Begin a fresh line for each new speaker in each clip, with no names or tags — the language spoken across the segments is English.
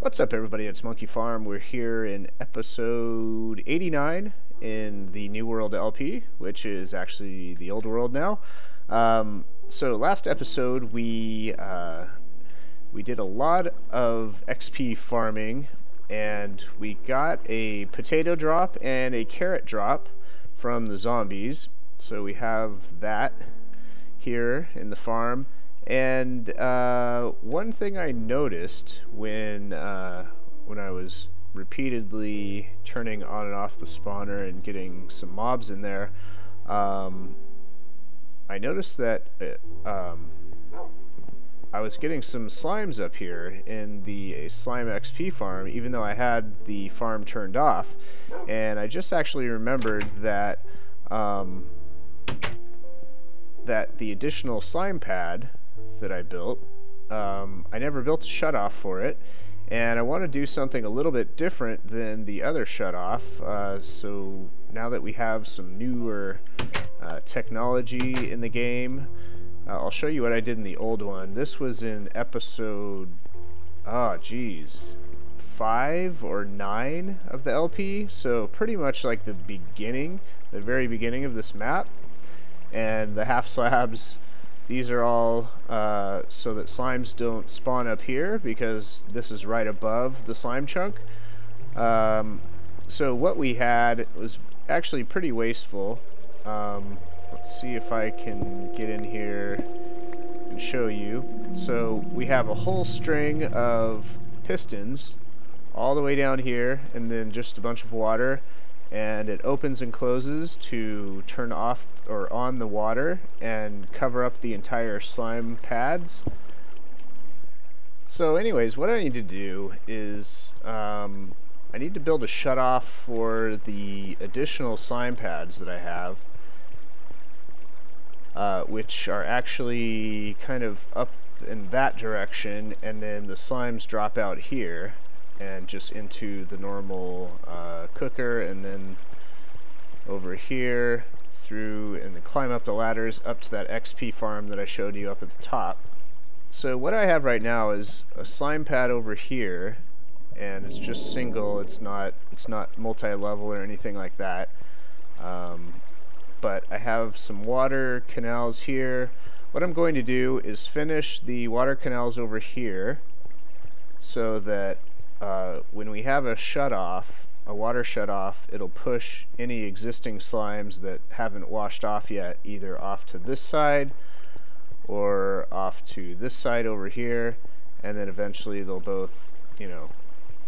What's up, everybody? It's Monkey Farm. We're here in episode 89 in the New World LP, which is actually the old world now. So last episode we did a lot of XP farming, and we got a potato drop and a carrot drop from the zombies. So we have that here in the farm. And one thing I noticed when I was repeatedly turning on and off the spawner and getting some mobs in there, I noticed that I was getting some slimes up here in the slime XP farm, even though I had the farm turned off. And I just actually remembered that that the additional slime pad that I built, I never built a shutoff for it, and I want to do something a little bit different than the other shutoff. So now that we have some newer technology in the game, I'll show you what I did in the old one. This was in episode, oh geez, 5 or 9 of the LP, so pretty much like the beginning, the very beginning of this map. And the half slabs, these are all so that slimes don't spawn up here, because this is right above the slime chunk. So what we had was actually pretty wasteful. Let's see if I can get in here and show you. So we have a whole string of pistons all the way down here, and then just a bunch of water, and it opens and closes to turn off or on the water and cover up the entire slime pads. So anyways, what I need to do is I need to build a shutoff for the additional slime pads that I have, which are actually kind of up in that direction, and then the slimes drop out here and just into the normal cooker, and then over here through, and then climb up the ladders up to that XP farm that I showed you up at the top. So what I have right now is a slime pad over here, and it's just single. It's not multi-level or anything like that. But I have some water canals here. What I'm going to do is finish the water canals over here, so that when we have a shutoff, a water shutoff, it'll push any existing slimes that haven't washed off yet either off to this side or off to this side over here, and then eventually they'll both, you know,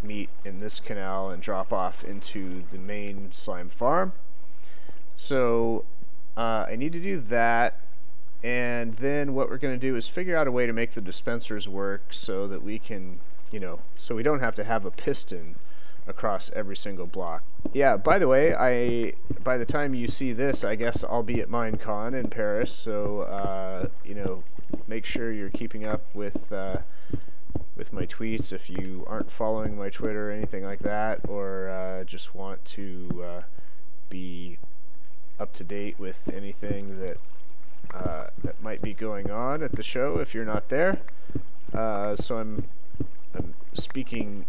meet in this canal and drop off into the main slime farm. So I need to do that, and then what we're going to do is figure out a way to make the dispensers work so that we can, you know, so we don't have to have a piston across every single block. Yeah, by the way, by the time you see this, I guess I'll be at Minecon in Paris, so you know, make sure you're keeping up with my tweets if you aren't following my Twitter or anything like that, or just want to be up to date with anything that that might be going on at the show if you're not there. So I'm speaking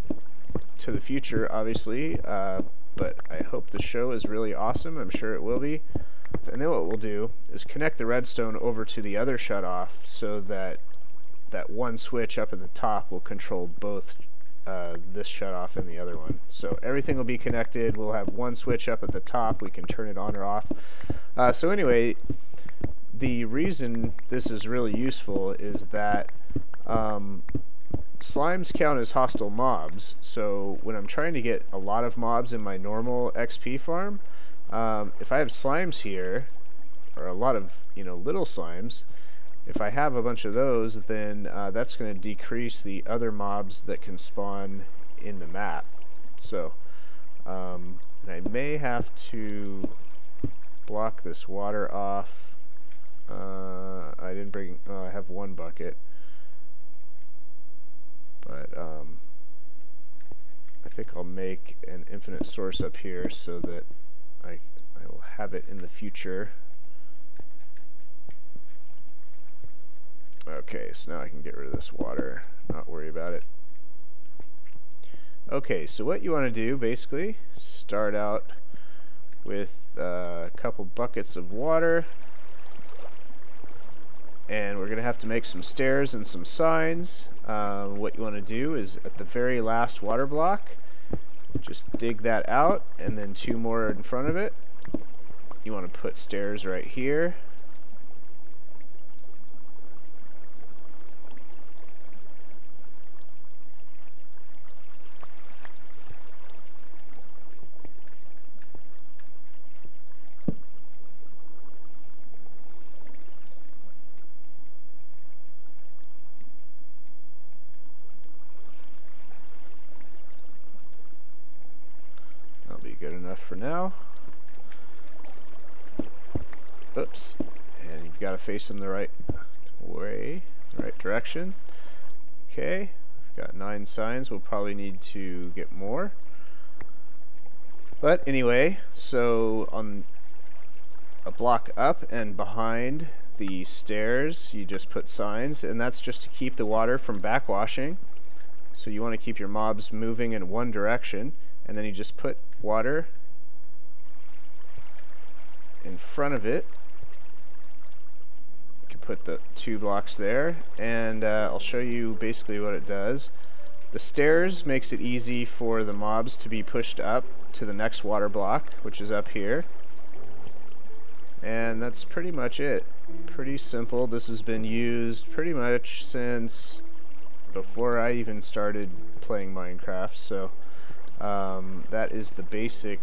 to the future, obviously, but I hope the show is really awesome. I'm sure it will be. And then what we'll do is connect the redstone over to the other shutoff, so that that one switch up at the top will control both this shutoff and the other one. So everything will be connected. We'll have one switch up at the top. We can turn it on or off. So anyway, the reason this is really useful is that slimes count as hostile mobs, so when I'm trying to get a lot of mobs in my normal XP farm, if I have slimes here, or a lot of, you know, little slimes, if I have a bunch of those, then that's going to decrease the other mobs that can spawn in the map. So I may have to block this water off. I didn't bring, I have one bucket. But I think I'll make an infinite source up here so that I will have it in the future. Okay, so now I can get rid of this water, not worry about it. Okay, so what you want to do basically, start out with a couple buckets of water, and we're going to have to make some stairs and some signs. What you want to do is at the very last water block, just dig that out, and then 2 more in front of it. You want to put stairs right here. That'll be good enough for now. Oops. And you've got to face them the right way, the right direction. Okay, we've got 9 signs. We'll probably need to get more. But anyway, so on a block up and behind the stairs, you just put signs, and that's just to keep the water from backwashing. So you want to keep your mobs moving in one direction, and then you just put water in front of it. You can put the 2 blocks there, and I'll show you basically what it does. The stairs makes it easy for the mobs to be pushed up to the next water block, which is up here. And that's pretty much it. Pretty simple. This has been used pretty much since before I even started playing Minecraft, so that is the basic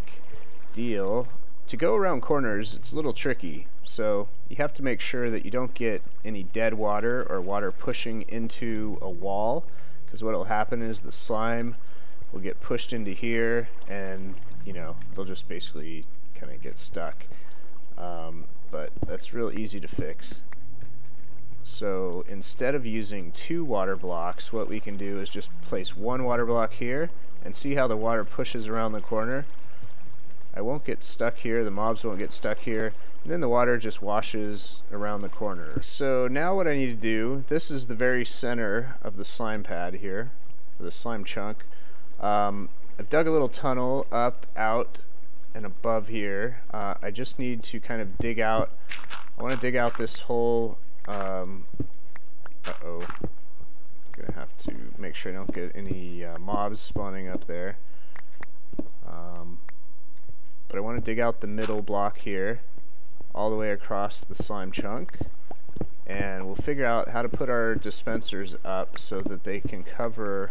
deal. To go around corners, it's a little tricky, so you have to make sure that you don't get any dead water or water pushing into a wall, because what will happen is the slime will get pushed into here, and you know, they'll just basically kind of get stuck. But that's real easy to fix. So instead of using 2 water blocks, what we can do is just place 1 water block here and see how the water pushes around the corner. I won't get stuck here, the mobs won't get stuck here, and then the water just washes around the corner. So now what I need to do, this is the very center of the slime pad here, or the slime chunk. I've dug a little tunnel up, out, and above here. I just need to kind of dig out, I want to dig out this whole, uh-oh, I'm gonna have to make sure I don't get any mobs spawning up there. But I want to dig out the middle block here, all the way across the slime chunk, and we'll figure out how to put our dispensers up so that they can cover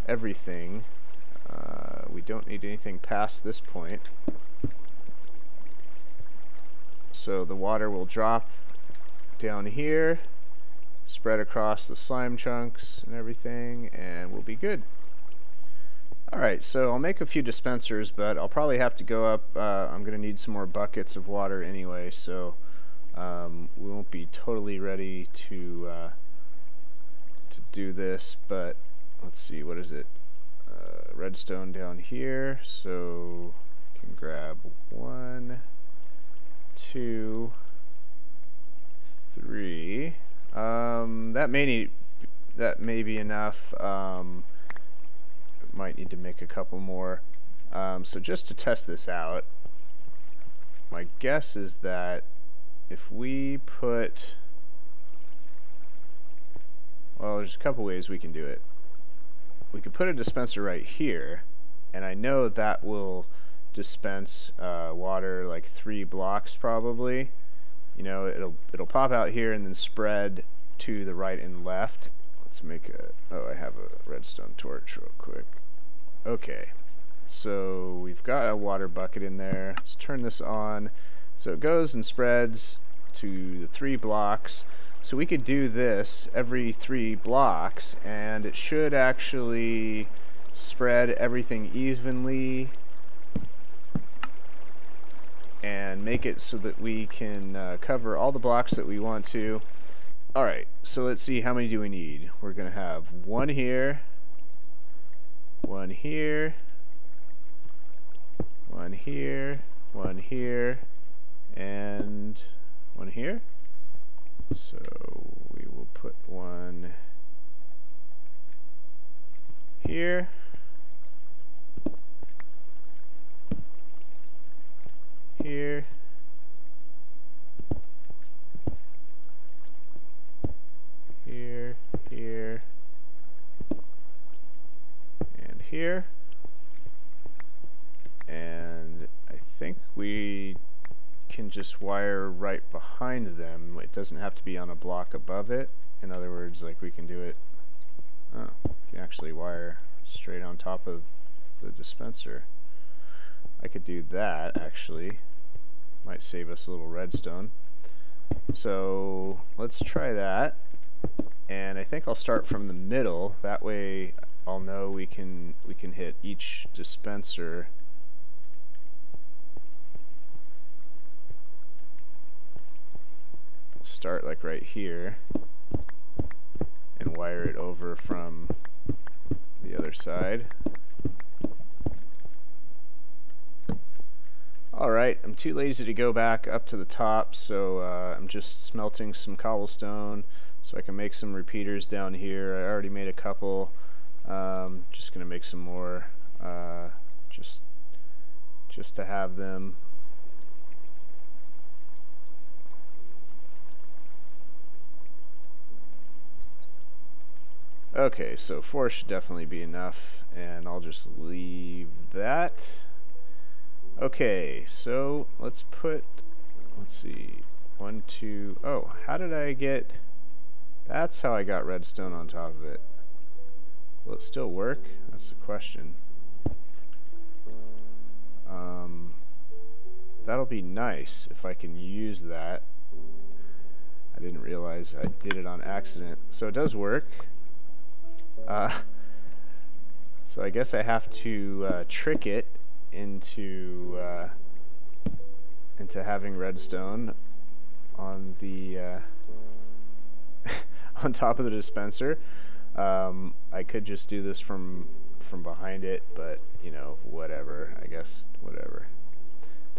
everything. We don't need anything past this point. So the water will drop down here, spread across the slime chunks and everything, and we'll be good. Alright, so I'll make a few dispensers, but I'll probably have to go up. I'm going to need some more buckets of water anyway, so we won't be totally ready to do this, but let's see, what is it? Redstone down here, so I can grab 1, 2, 3. That may be enough. Might need to make a couple more. So just to test this out, my guess is that if we put, well, there's a couple ways we can do it. We could put a dispenser right here, and I know that will dispense water like 3 blocks probably. You know, it'll pop out here and then spread to the right and left. Let's make a, oh, I have a redstone torch real quick. Okay, so we've got a water bucket in there. Let's turn this on. So it goes and spreads to the 3 blocks. So we could do this every 3 blocks, and it should actually spread everything evenly and make it so that we can cover all the blocks that we want to. Alright, so let's see, how many do we need? We're going to have 1 here, 1 here, 1 here, 1 here, and 1 here. So we will put 1 here, here. And I think we can just wire right behind them. It doesn't have to be on a block above it. In other words, like we can do it, oh, we can actually wire straight on top of the dispenser. I could do that actually. Might save us a little redstone. So let's try that. And I think I'll start from the middle. That way I'll know we can hit each dispenser. Start like right here and wire it over from the other side. Alright, I'm too lazy to go back up to the top, so I'm just smelting some cobblestone so I can make some repeaters down here. I already made a couple. Just gonna make some more just to have them. Okay, so 4 should definitely be enough, and I'll just leave that. Okay, so let's see, 1, 2, oh, how did I get, that's how I got redstone on top of it. Will it still work? That's the question. That'll be nice if I can use that. I didn't realize I did it on accident. So it does work. So I guess I have to trick it into having redstone on the on top of the dispenser. I could just do this from behind it, but you know, whatever. I guess whatever.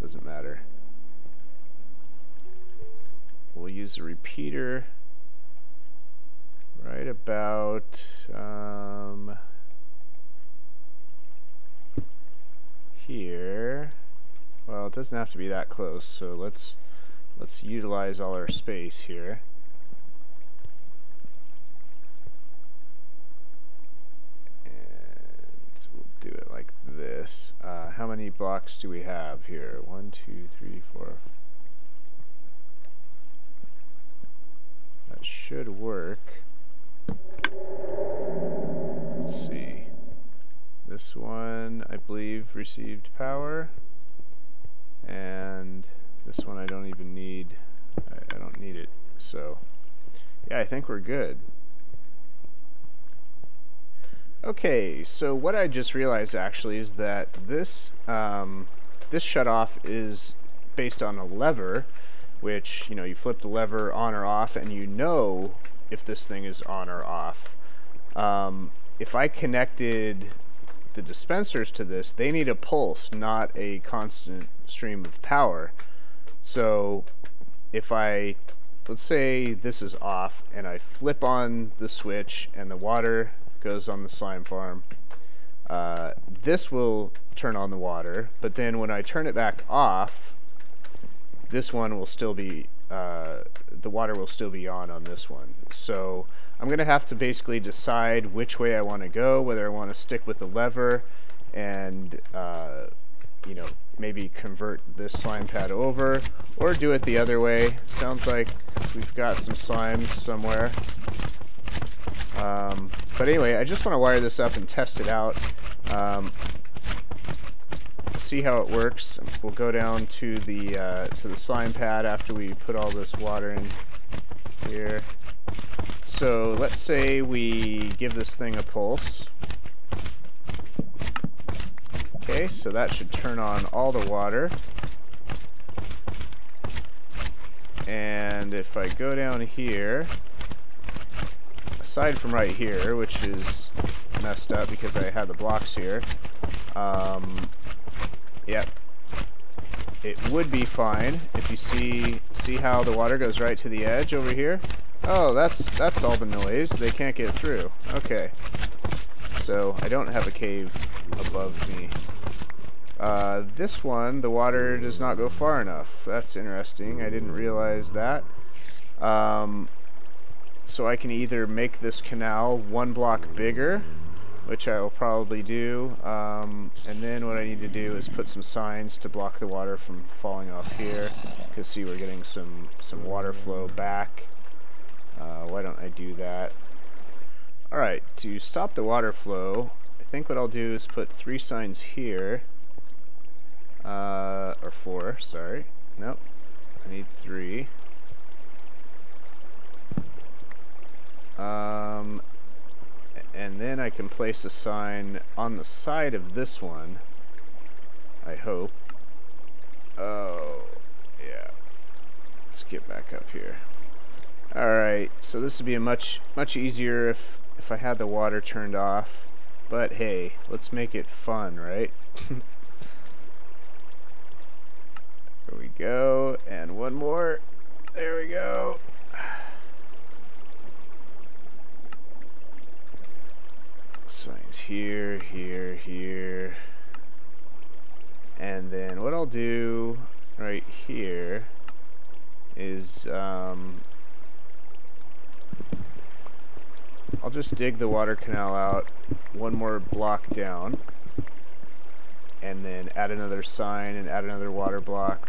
Doesn't matter. We'll use a repeater right about here. Well, it doesn't have to be that close, so let's utilize all our space here. And we'll do it like this. How many blocks do we have here? 1, 2, 3, 4. That should work. Let's see. This one, I believe, received power. And this one I don't even need. I don't need it. So, yeah, I think we're good. Okay, so what I just realized actually is that this this shutoff is based on a lever, which, you know, you flip the lever on or off and you know if this thing is on or off. If I connected the dispensers to this, they need a pulse, not a constant stream of power. So if let's say this is off and I flip on the switch and the water goes on the slime farm, this will turn on the water, but then when I turn it back off, this one will still be, the water will still be on this one. So I'm going to have to basically decide which way I want to go, whether I want to stick with the lever and, you know, maybe convert this slime pad over, or do it the other way. Sounds like we've got some slimes somewhere. But anyway, I just want to wire this up and test it out. See how it works. We'll go down to the slime pad after we put all this water in here. So let's say we give this thing a pulse. Okay, so that should turn on all the water. And if I go down here, aside from right here, which is messed up because I had the blocks here, yep, it would be fine. If you see how the water goes right to the edge over here. Oh, that's all the noise. They can't get through. Okay, so I don't have a cave above me. This one, the water does not go far enough. That's interesting. I didn't realize that. So I can either make this canal 1 block bigger, which I will probably do. And then what I need to do is put some signs to block the water from falling off here. Because see, we're getting some water flow back. Why don't I do that? Alright, to stop the water flow, I think what I'll do is put 3 signs here. Or 4, sorry. Nope. I need 3. And then I can place a sign on the side of this one, I hope. Oh, yeah. Let's get back up here. Alright, so this would be a much easier if I had the water turned off. But hey, let's make it fun, right? There we go, and one more. There we go. Signs here, here, here. And then what I'll do right here is I'll just dig the water canal out one more block down, and then add another sign and add another water block,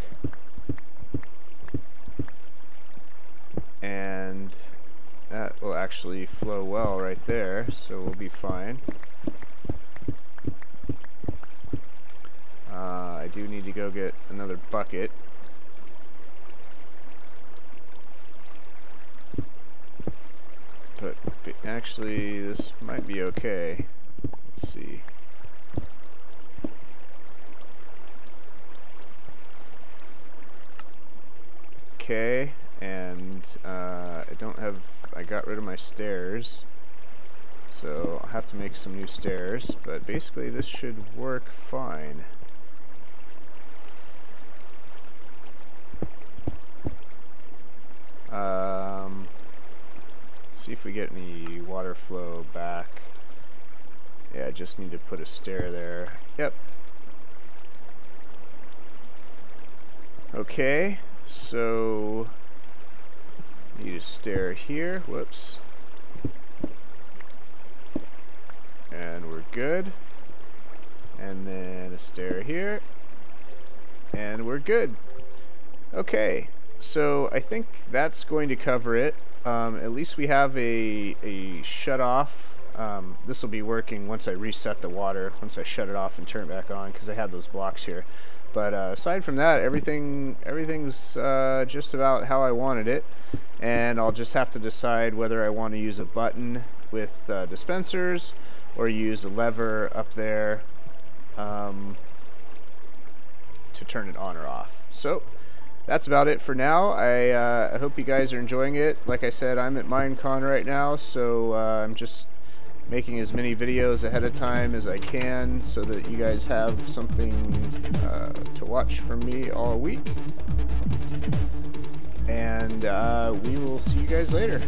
and that will actually flow well right there, so we'll be fine. I do need to go get another bucket. But actually, this might be okay. Let's see. Okay, and I got rid of my stairs, so I'll have to make some new stairs, but basically this should work fine. See if we get any water flow back. Yeah, I just need to put a stair there. Yep. Okay, so need a stair here. Whoops. And we're good. And then a stair here. And we're good. Okay, so I think that's going to cover it. At least we have a shut off. This will be working once I reset the water, once I shut it off and turn it back on, because I had those blocks here. But aside from that, everything's just about how I wanted it, and I'll just have to decide whether I want to use a button with dispensers or use a lever up there to turn it on or off. So that's about it for now. I hope you guys are enjoying it. Like I said, I'm at Minecon right now, so I'm just making as many videos ahead of time as I can so that you guys have something to watch from me all week. And we will see you guys later.